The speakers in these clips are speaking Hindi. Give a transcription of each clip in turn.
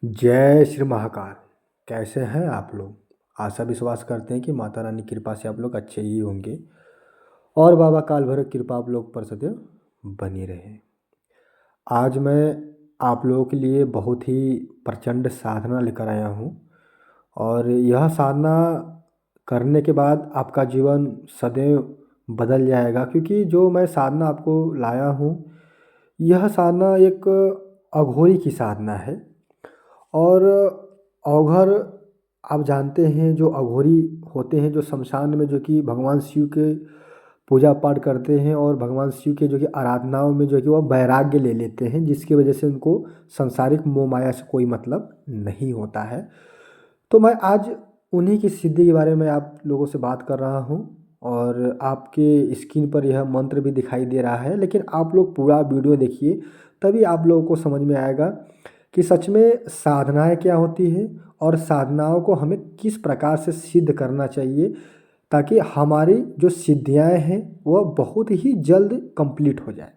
जय श्री महाकाल। कैसे हैं आप लोग? आशा विश्वास करते हैं कि माता रानी की कृपा से आप लोग अच्छे ही होंगे और बाबा काल भैरव की कृपा आप लोग पर सदैव बनी रहे। आज मैं आप लोगों के लिए बहुत ही प्रचंड साधना लेकर आया हूँ और यह साधना करने के बाद आपका जीवन सदैव बदल जाएगा, क्योंकि जो मैं साधना आपको लाया हूँ यह साधना एक अघोरी की साधना है। और अघोर आप जानते हैं, जो अघोरी होते हैं जो शमशान में, जो कि भगवान शिव के पूजा पाठ करते हैं और भगवान शिव के जो कि आराधनाओं में जो है कि वह वैराग्य ले लेते हैं, जिसकी वजह से उनको सांसारिक मोह माया से कोई मतलब नहीं होता है। तो मैं आज उन्हीं की सिद्धि के बारे में आप लोगों से बात कर रहा हूँ और आपके स्क्रीन पर यह मंत्र भी दिखाई दे रहा है, लेकिन आप लोग पूरा वीडियो देखिए, तभी आप लोगों को समझ में आएगा कि सच में साधनाएँ क्या होती हैं और साधनाओं को हमें किस प्रकार से सिद्ध करना चाहिए, ताकि हमारी जो सिद्धियाँ हैं वह बहुत ही जल्द कंप्लीट हो जाए।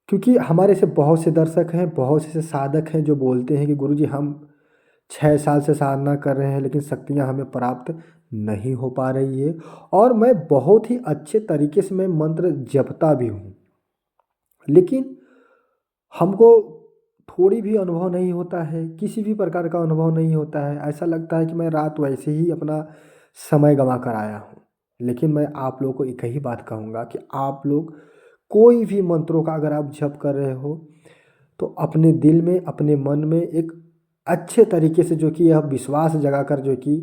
क्योंकि हमारे से बहुत से दर्शक हैं, बहुत से साधक हैं जो बोलते हैं कि गुरुजी हम 6 साल से साधना कर रहे हैं लेकिन शक्तियाँ हमें प्राप्त नहीं हो पा रही है। और मैं बहुत ही अच्छे तरीके से मैं मंत्र जपता भी हूँ, लेकिन हमको थोड़ी भी अनुभव नहीं होता है, किसी भी प्रकार का अनुभव नहीं होता है। ऐसा लगता है कि मैं रात वैसे ही अपना समय गँवा कर आया हूँ। लेकिन मैं आप लोगों को एक ही बात कहूँगा कि आप लोग कोई भी मंत्रों का अगर आप जप कर रहे हो तो अपने दिल में, अपने मन में एक अच्छे तरीके से जो कि यह विश्वास जगाकर जो कि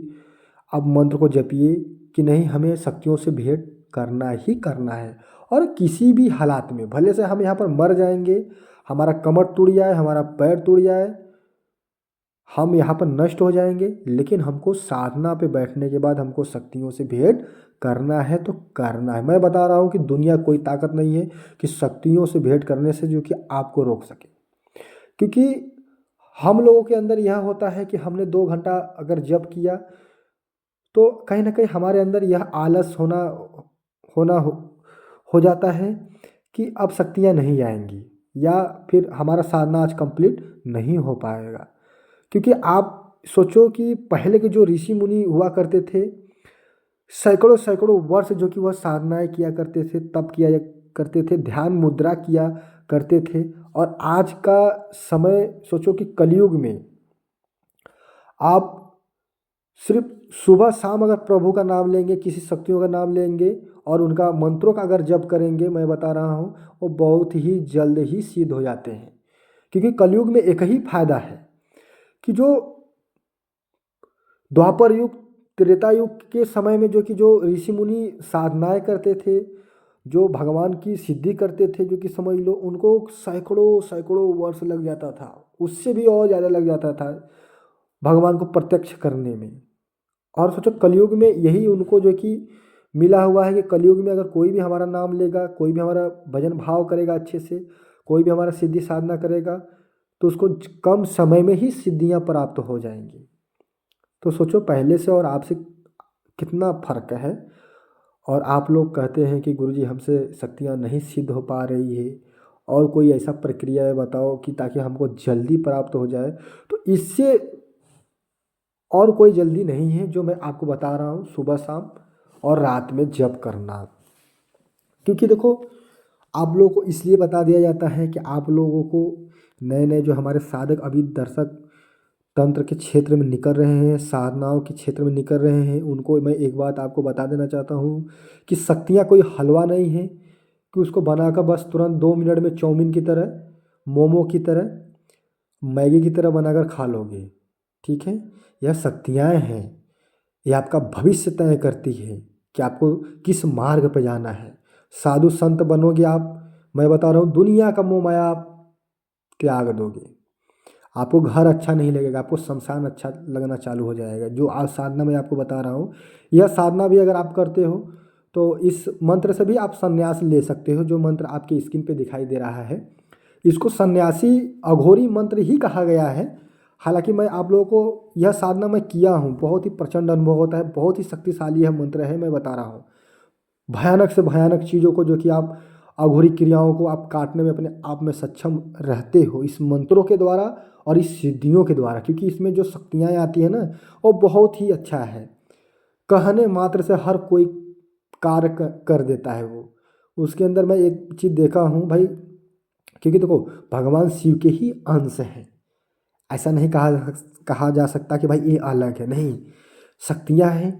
अब मंत्र को जपिए कि नहीं, हमें शक्तियों से भेंट करना ही करना है। और किसी भी हालात में, भले से हम यहाँ पर मर जाएंगे, हमारा कमर टूट जाए, हमारा पैर टूट जाए, हम यहाँ पर नष्ट हो जाएंगे, लेकिन हमको साधना पे बैठने के बाद हमको शक्तियों से भेंट करना है तो करना है। मैं बता रहा हूँ कि दुनिया कोई ताकत नहीं है कि शक्तियों से भेंट करने से जो कि आपको रोक सके। क्योंकि हम लोगों के अंदर यह होता है कि हमने 2 घंटा अगर जप किया तो कहीं ना कहीं हमारे अंदर यह आलस होना होना हो, हो जाता है कि अब शक्तियाँ नहीं आएंगी या फिर हमारा साधना आज कंप्लीट नहीं हो पाएगा। क्योंकि आप सोचो कि पहले के जो ऋषि मुनि हुआ करते थे, सैकड़ों सैकड़ों वर्ष जो कि वह साधनाएं किया करते थे, तप किया करते थे, ध्यान मुद्रा किया करते थे। और आज का समय सोचो कि कलयुग में आप सिर्फ सुबह शाम अगर प्रभु का नाम लेंगे, किसी शक्तियों का नाम लेंगे और उनका मंत्रों का अगर जप करेंगे, मैं बता रहा हूँ वो बहुत ही जल्द ही सिद्ध हो जाते हैं। क्योंकि कलयुग में एक ही फायदा है कि जो द्वापर युग, त्रेता युग के समय में जो कि जो ऋषि मुनि साधनाएं करते थे, जो भगवान की सिद्धि करते थे, जो कि समझ लो उनको सैकड़ों सैकड़ों वर्ष लग जाता था, उससे भी और ज़्यादा लग जाता था भगवान को प्रत्यक्ष करने में। और सोचो कलयुग में यही उनको जो कि मिला हुआ है कि कलयुग में अगर कोई भी हमारा नाम लेगा, कोई भी हमारा भजन भाव करेगा अच्छे से, कोई भी हमारा सिद्धि साधना करेगा, तो उसको कम समय में ही सिद्धियां प्राप्त हो जाएंगी। तो सोचो पहले से और आपसे कितना फर्क है। और आप लोग कहते हैं कि गुरुजी हमसे शक्तियाँ नहीं सिद्ध हो पा रही है, और कोई ऐसा प्रक्रिया है बताओ कि ताकि हमको जल्दी प्राप्त हो जाए। तो इससे और कोई जल्दी नहीं है जो मैं आपको बता रहा हूँ, सुबह शाम और रात में जप करना। क्योंकि देखो, आप लोगों को इसलिए बता दिया जाता है कि आप लोगों को, नए नए जो हमारे साधक अभी दर्शक तंत्र के क्षेत्र में निकल रहे हैं, साधनाओं के क्षेत्र में निकल रहे हैं, उनको मैं एक बात आपको बता देना चाहता हूँ कि शक्तियाँ कोई हलवा नहीं है कि उसको बनाकर बस तुरंत 2 मिनट में चाउमीन की तरह, मोमो की तरह, मैगी की तरह बनाकर खा लोगे। ठीक है, यह शक्तियाँ हैं, ये आपका भविष्य तय करती है कि आपको किस मार्ग पर जाना है। साधु संत बनोगे आप, मैं बता रहा हूँ दुनिया का मोह माया आप त्याग दोगे। आपको घर अच्छा नहीं लगेगा, आपको शमशान अच्छा लगना चालू हो जाएगा। जो आज साधना मैं आपको बता रहा हूँ, यह साधना भी अगर आप करते हो तो इस मंत्र से भी आप संन्यास ले सकते हो। जो मंत्र आपकी स्क्रीन पे दिखाई दे रहा है, इसको सन्यासी अघोरी मंत्र ही कहा गया है। हालांकि मैं आप लोगों को यह साधना मैं किया हूँ, बहुत ही प्रचंड अनुभव होता है, बहुत ही शक्तिशाली यह मंत्र है। मैं बता रहा हूँ भयानक से भयानक चीज़ों को जो कि आप अघोरी क्रियाओं को आप काटने में अपने आप में सक्षम रहते हो इस मंत्रों के द्वारा और इस सिद्धियों के द्वारा, क्योंकि इसमें जो शक्तियाँ आती है ना वो बहुत ही अच्छा है। कहने मात्र से हर कोई कार्य कर देता है वो। उसके अंदर मैं एक चीज़ देखा हूँ भाई, क्योंकि देखो भगवान शिव के ही अंश हैं। ऐसा नहीं कहा जा सकता कि भाई ये अलग है, नहीं। शक्तियाँ हैं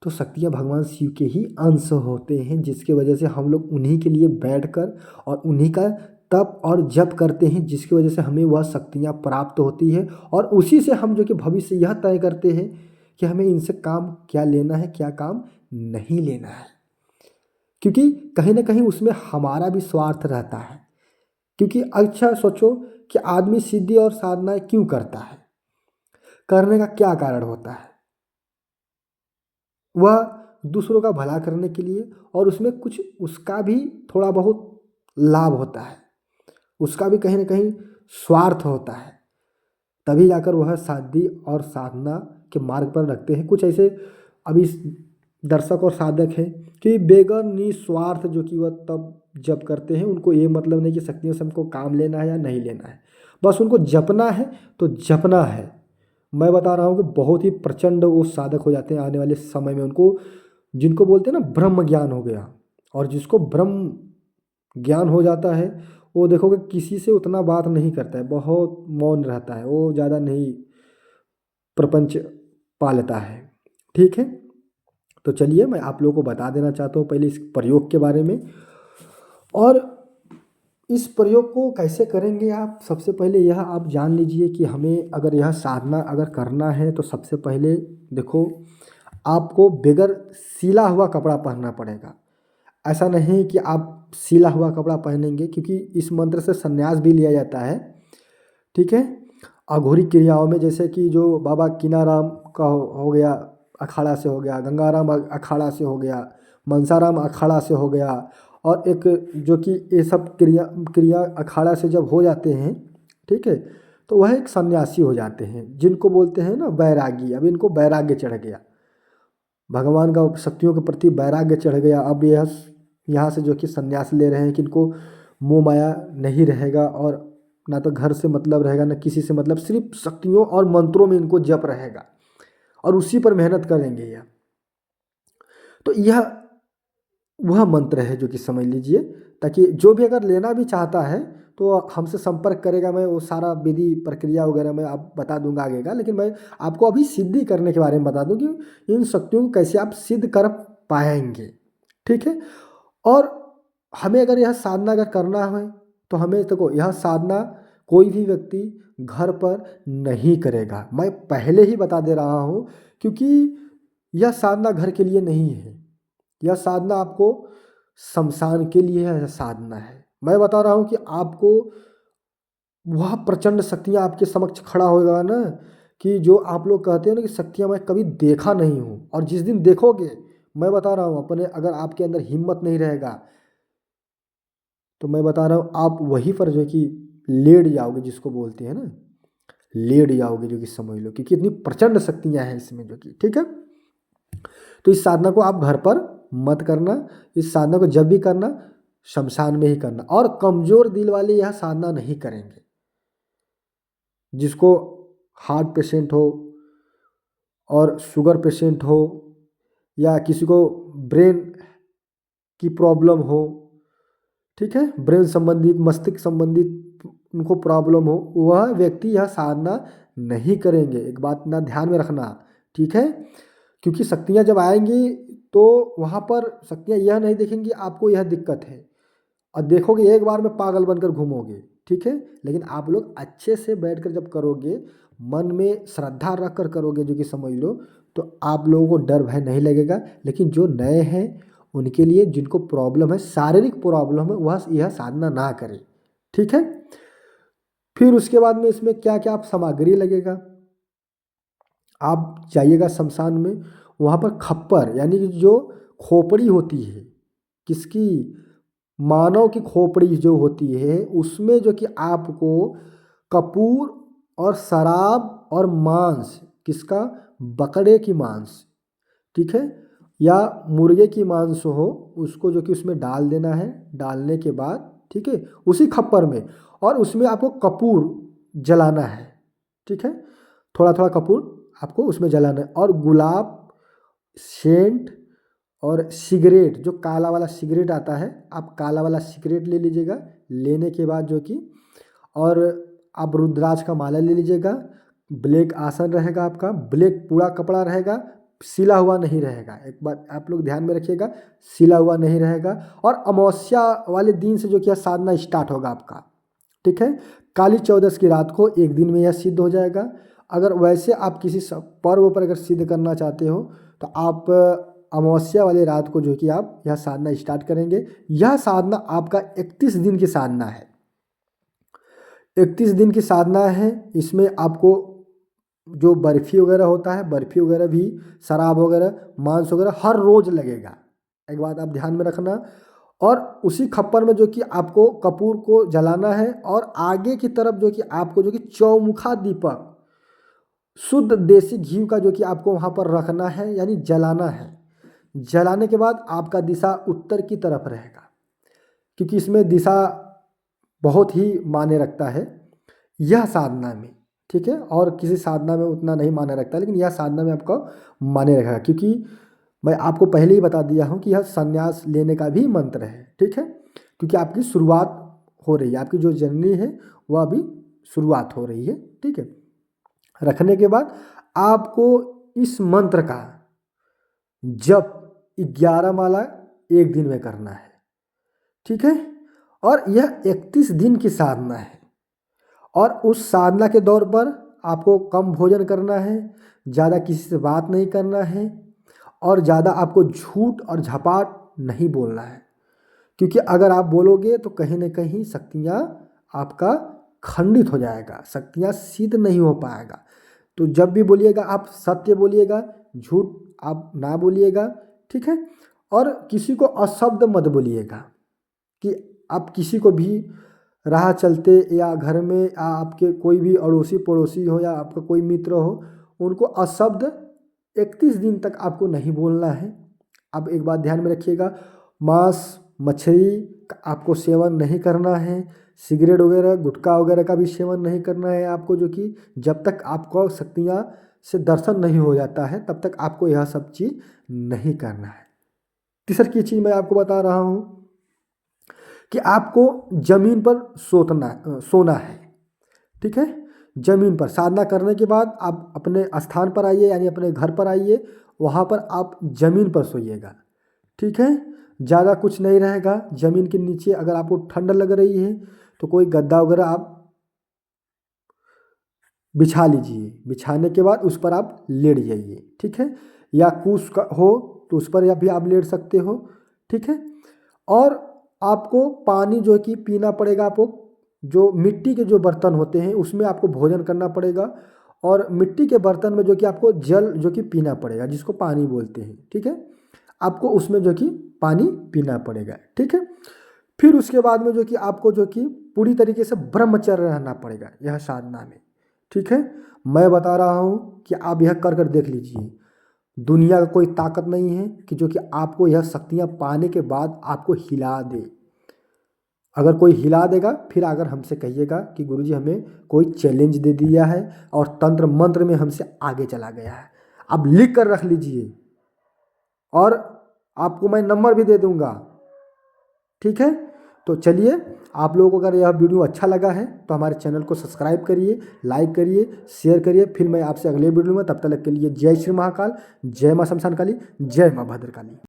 तो शक्तियाँ भगवान शिव के ही अंश होते हैं, जिसके वजह से हम लोग उन्हीं के लिए बैठकर और उन्हीं का तप और जप करते हैं, जिसकी वजह से हमें वह शक्तियाँ प्राप्त होती है। और उसी से हम जो कि भविष्य यह तय करते हैं कि हमें इनसे काम क्या लेना है, क्या काम नहीं लेना है। क्योंकि कहीं ना कहीं उसमें हमारा भी स्वार्थ रहता है। क्योंकि अच्छा सोचो कि आदमी सिद्धि और साधना क्यों करता है, करने का क्या कारण होता है? वह दूसरों का भला करने के लिए, और उसमें कुछ उसका भी थोड़ा बहुत लाभ होता है, उसका भी कहीं ना कहीं स्वार्थ होता है। तभी जाकर वह साध्य और साधना के मार्ग पर रखते हैं। कुछ ऐसे अभी दर्शक और साधक हैं कि बेगर निस्वार्थ जो कि वह तब जप करते हैं, उनको ये मतलब नहीं कि शक्तियों से हमको काम लेना है या नहीं लेना है, बस उनको जपना है तो जपना है। मैं बता रहा हूँ कि बहुत ही प्रचंड वो साधक हो जाते हैं आने वाले समय में। उनको जिनको बोलते हैं ना ब्रह्म ज्ञान हो गया, और जिसको ब्रह्म ज्ञान हो जाता है वो देखोगे किसी से उतना बात नहीं करता है, बहुत मौन रहता है, वो ज़्यादा नहीं प्रपंच पालता है। ठीक है, तो चलिए मैं आप लोगों को बता देना चाहता हूँ पहले इस प्रयोग के बारे में। और इस प्रयोग को कैसे करेंगे आप, सबसे पहले यह आप जान लीजिए कि हमें अगर यह साधना अगर करना है तो सबसे पहले देखो आपको बगैर सिला हुआ कपड़ा पहनना पड़ेगा। ऐसा नहीं कि आप सिला हुआ कपड़ा पहनेंगे, क्योंकि इस मंत्र से संन्यास भी लिया जाता है। ठीक है, अघोरी क्रियाओं में जैसे कि जो बाबा कीनाराम का हो गया, अखाड़ा से हो गया, गंगाराम अखाड़ा से हो गया, मनसाराम अखाड़ा से हो गया, और एक जो कि ये सब क्रिया क्रिया अखाड़ा से जब हो जाते हैं, ठीक है, तो वह एक सन्यासी हो जाते हैं, जिनको बोलते हैं ना बैरागी। अब इनको वैराग्य चढ़ गया, भगवान का शक्तियों के प्रति वैराग्य चढ़ गया। अब यह यहाँ से जो कि संन्यास ले रहे हैं कि इनको मोह माया नहीं रहेगा, और ना तो घर से मतलब रहेगा, ना किसी से मतलब, सिर्फ शक्तियों और मंत्रों में इनको जप रहेगा, और उसी पर मेहनत करेंगे यह। तो यह वह मंत्र है जो कि समझ लीजिए, ताकि जो भी अगर लेना भी चाहता है तो हमसे संपर्क करेगा। मैं वो सारा विधि प्रक्रिया वगैरह मैं आप बता दूंगा आगे का, लेकिन मैं आपको अभी सिद्धि करने के बारे में बता दूं कि इन शक्तियों को कैसे आप सिद्ध कर पाएंगे। ठीक है, और हमें अगर यह साधना अगर करना है तो हमें देखो यह साधना कोई भी व्यक्ति घर पर नहीं करेगा, मैं पहले ही बता दे रहा हूँ। क्योंकि यह साधना घर के लिए नहीं है, यह साधना आपको शमशान के लिए है। यह साधना है, मैं बता रहा हूँ कि आपको वह प्रचंड शक्तियाँ आपके समक्ष खड़ा होगा ना, कि जो आप लोग कहते हो ना कि शक्तियाँ मैं कभी देखा नहीं हूँ, और जिस दिन देखोगे, मैं बता रहा हूँ अपने, अगर आपके अंदर हिम्मत नहीं रहेगा तो मैं बता रहा हूँ आप वहीं पर जो कि लेट जाओगे, जिसको बोलते हैं ना लेट जाओगे, जो कि समझ लो, क्योंकि इतनी प्रचंड शक्तियाँ हैं इसमें जो कि। ठीक है, तो इस साधना को आप घर पर मत करना, इस साधना को जब भी करना शमशान में ही करना। और कमजोर दिल वाले यह साधना नहीं करेंगे, जिसको हार्ट पेशेंट हो और शुगर पेशेंट हो, या किसी को ब्रेन की प्रॉब्लम हो, ठीक है, ब्रेन संबंधित मस्तिष्क संबंधित उनको प्रॉब्लम हो, वह व्यक्ति यह साधना नहीं करेंगे। एक बात ना ध्यान में रखना, ठीक है, क्योंकि शक्तियाँ जब आएंगी तो वहाँ पर शक्तियाँ यह नहीं देखेंगी आपको यह दिक्कत है, और देखोगे एक बार में पागल बनकर घूमोगे। ठीक है, लेकिन आप लोग अच्छे से बैठकर जब करोगे, मन में श्रद्धा रख कर करोगे, जो कि समझ लो, तो आप लोगों को डर भय नहीं लगेगा। लेकिन जो नए हैं उनके लिए, जिनको प्रॉब्लम है, शारीरिक प्रॉब्लम है, वह यह साधना ना करें। ठीक है, फिर उसके बाद में इसमें क्या क्या आप सामग्री लगेगा, आप जाइएगा शमशान में, वहाँ पर खप्पर यानी कि जो खोपड़ी होती है, किसकी, मानव की खोपड़ी जो होती है, उसमें जो कि आपको कपूर और शराब और मांस, किसका, बकरे की मांस, ठीक है, या मुर्गे की मांस हो, उसको जो कि उसमें डाल देना है। डालने के बाद, ठीक है, उसी खप्पर में, और उसमें आपको कपूर जलाना है। ठीक है। थोड़ा थोड़ा कपूर आपको उसमें जलाना है। और गुलाब, सेंट और सिगरेट, जो काला वाला सिगरेट आता है, आप काला वाला सिगरेट ले लीजिएगा। लेने के बाद जो कि और आप रुद्राक्ष का माला ले लीजिएगा। ब्लैक आसन रहेगा आपका, ब्लैक पूरा कपड़ा रहेगा, सिला हुआ नहीं रहेगा। एक बात आप लोग ध्यान में रखिएगा, सिला हुआ नहीं रहेगा। और अमावस्या वाले दिन से जो कि साधना स्टार्ट होगा आपका, ठीक है। काली चौदस की रात को एक दिन में यह सिद्ध हो जाएगा। अगर वैसे आप किसी पर्व पर अगर सिद्ध करना चाहते हो तो आप अमावस्या वाली रात को जो कि आप यह साधना स्टार्ट करेंगे। यह साधना आपका 31 दिन की साधना है। 31 दिन की साधना है। इसमें आपको जो बर्फ़ी वगैरह होता है, बर्फ़ी वगैरह भी, शराब वगैरह, मांस वगैरह हर रोज़ लगेगा। एक बात आप ध्यान में रखना। और उसी खप्पर में जो कि आपको कपूर को जलाना है। और आगे की तरफ जो कि आपको जो कि चौमुखा दीपक शुद्ध देसी घी का जो कि आपको वहाँ पर रखना है, यानी जलाना है। जलाने के बाद आपका दिशा उत्तर की तरफ रहेगा, क्योंकि इसमें दिशा बहुत ही मायने रखता है यह साधना में, ठीक है। और किसी साधना में उतना नहीं मायने रखता, लेकिन यह साधना में आपको मायने रखेगा, क्योंकि मैं आपको पहले ही बता दिया हूँ कि यह संन्यास लेने का भी मंत्र है, ठीक है। क्योंकि आपकी शुरुआत हो रही है, आपकी जो जर्नी है वह अभी शुरुआत हो रही है, ठीक है। रखने के बाद आपको इस मंत्र का जप 11 माला एक दिन में करना है, ठीक है। और यह 31 दिन की साधना है। और उस साधना के दौर पर आपको कम भोजन करना है, ज़्यादा किसी से बात नहीं करना है, और ज़्यादा आपको झूठ और झपाट नहीं बोलना है। क्योंकि अगर आप बोलोगे तो कहीं ना कहीं शक्तियाँ आपका खंडित हो जाएगा, शक्तियाँ सिद्ध नहीं हो पाएगा। तो जब भी बोलिएगा आप सत्य बोलिएगा, झूठ आप ना बोलिएगा, ठीक है। और किसी को अशब्द मत बोलिएगा, कि आप किसी को भी राह चलते या घर में या आपके कोई भी अड़ोसी पड़ोसी हो या आपका कोई मित्र हो, उनको अशब्द 31 दिन तक आपको नहीं बोलना है। अब एक बात ध्यान में रखिएगा, मांस मछली का आपको सेवन नहीं करना है, सिगरेट वगैरह गुटखा वगैरह का भी सेवन नहीं करना है आपको, जो कि जब तक आपको शक्तियाँ से दर्शन नहीं हो जाता है तब तक आपको यह सब चीज़ नहीं करना है। तीसरी चीज़ मैं आपको बता रहा हूँ कि आपको ज़मीन पर सोना है, ठीक है। ज़मीन पर साधना करने के बाद आप अपने स्थान पर आइए, यानी अपने घर पर आइए, वहाँ पर आप ज़मीन पर सोइएगा, ठीक है। ज़्यादा कुछ नहीं रहेगा। ज़मीन के नीचे अगर आपको ठंड लग रही है तो कोई गद्दा वगैरह आप बिछा लीजिए। बिछाने के बाद उस पर आप लेट जाइए, ठीक है। या कूस का हो तो उस पर भी आप लेट सकते हो, ठीक है। और आपको पानी जो कि पीना पड़ेगा। आपको जो मिट्टी के जो बर्तन होते हैं उसमें आपको भोजन करना पड़ेगा। और मिट्टी के बर्तन में जो कि आपको जल जो कि पीना पड़ेगा, जिसको पानी बोलते हैं, ठीक है। आपको उसमें जो कि पानी पीना पड़ेगा, ठीक है। फिर उसके बाद में जो कि आपको जो कि पूरी तरीके से ब्रह्मचर्य रहना पड़ेगा यह साधना में, ठीक है। मैं बता रहा हूँ कि आप यह कर कर देख लीजिए। दुनिया का कोई ताकत नहीं है कि जो कि आपको यह शक्तियाँ पाने के बाद आपको हिला दे। अगर कोई हिला देगा फिर अगर हमसे कहिएगा कि गुरुजी हमें कोई चैलेंज दे दिया है और तंत्र मंत्र में हमसे आगे चला गया है। आप लिख कर रख लीजिए और आपको मैं नंबर भी दे दूंगा, ठीक है। तो चलिए, आप लोगों को अगर यह वीडियो अच्छा लगा है तो हमारे चैनल को सब्सक्राइब करिए, लाइक करिए, शेयर करिए। फिर मैं आपसे अगले वीडियो में, तब तक के लिए जय श्री महाकाल, जय माँ शमशान काली, जय माँ भद्रकाली।